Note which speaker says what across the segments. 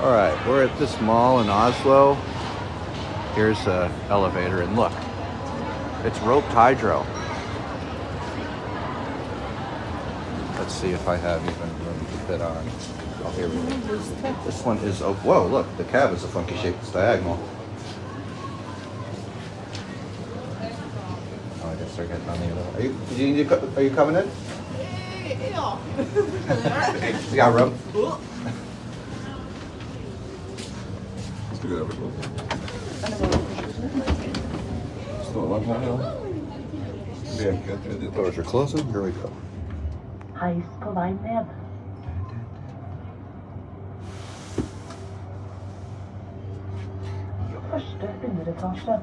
Speaker 1: All right, we're at this mall in Oslo. Here's an elevator, and look, it's roped hydro. Let's see if I have even room to fit on. Oh, here we go. This one is, oh, whoa, look, the cab is a funky shape. It's diagonal. Oh, I guess they're getting on the other one. Are you coming in? You got room? The doors are closing. Here we go.
Speaker 2: Heis på vei ned. Første underetasje.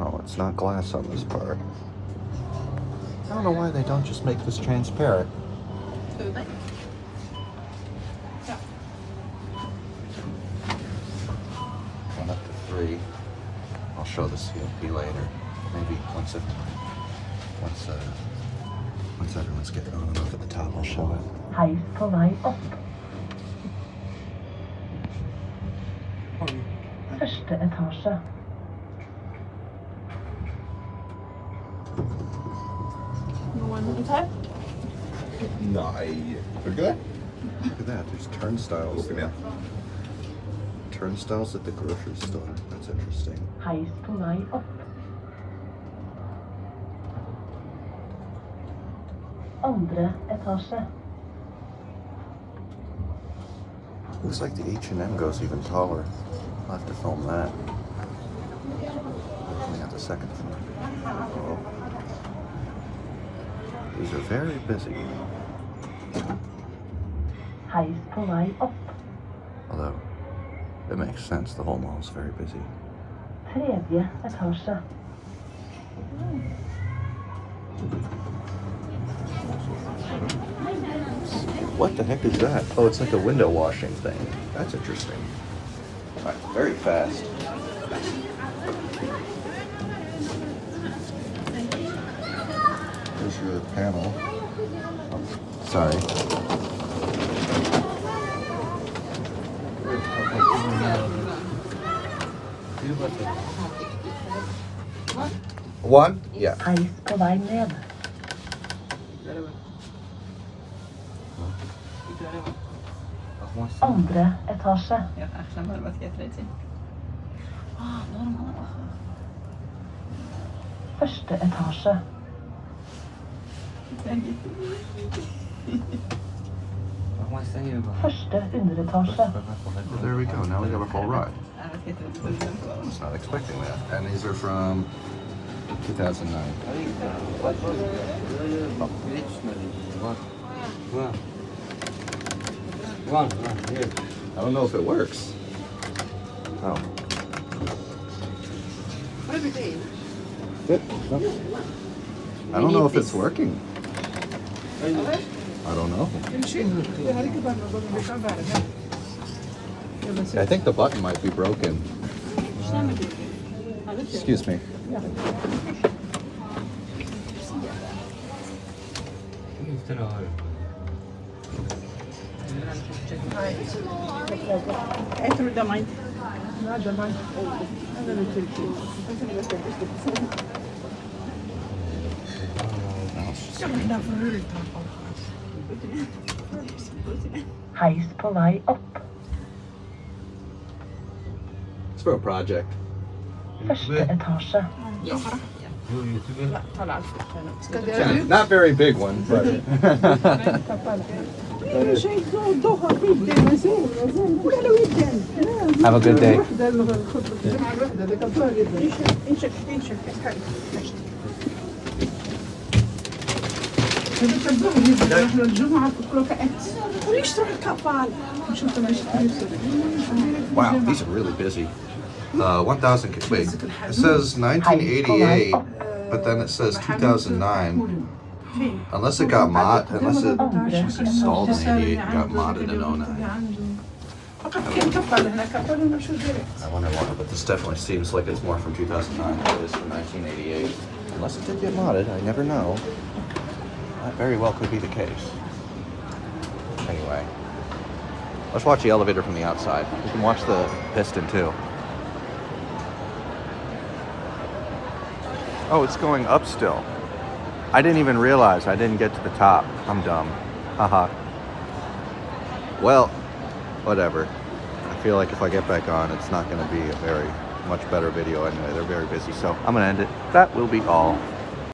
Speaker 1: Oh, it's not glass on this part. I don't know why they don't just make this transparent. One up to 3. I'll show the CLP later. Maybe once everyone's getting on enough at the top, I'll show it.
Speaker 2: Heis på vei opp. Første etasje.
Speaker 1: Nej. Look at that. There's turnstiles. Turnstiles at the grocery store. That's interesting.
Speaker 2: Heis på vei opp. Andre etasje.
Speaker 1: Looks like the H&M goes even taller. I'll have to film that. Looking at the second floor. Oh. These are very busy.
Speaker 2: Heis på vei opp.
Speaker 1: Although, it makes sense. The whole mall is very busy.
Speaker 2: Tredje etasje.
Speaker 1: What the heck is that? Oh, it's like a window washing thing. That's interesting. All right, very fast. Here's your panel. Oh, sorry. One? Yeah.
Speaker 2: Heis på vei ned. Andre etasje. Første etasje. Første underetasje.
Speaker 1: Well, there we go. Now we got a full ride. I was not expecting that. And these are from 2009. I don't know if it works. Oh. Good. I don't know if it's working. I don't know. I think the button might be broken. Excuse me.
Speaker 2: Heis på vei opp.
Speaker 1: It's for a project.
Speaker 2: Første etasje.
Speaker 1: Yeah, not very big one, but. Have a good day. Wow, these are really busy. 1,000, wait, it says 1988, but then it says 2009. Unless it got unless it installed in 88 and got modded in 09. I wonder why, but this definitely seems like it's more from 2009 than it is from 1988. Unless it did get modded, I never know. That very well could be the case. Anyway, Let's watch the elevator from the outside. We can watch the piston too. Oh, it's going up still. I didn't even realize I didn't get to the top. I'm dumb. Haha. Well, whatever. I feel like if I get back on, it's not going to be a very much better video anyway. They're very busy, so I'm going to end it. That will be all.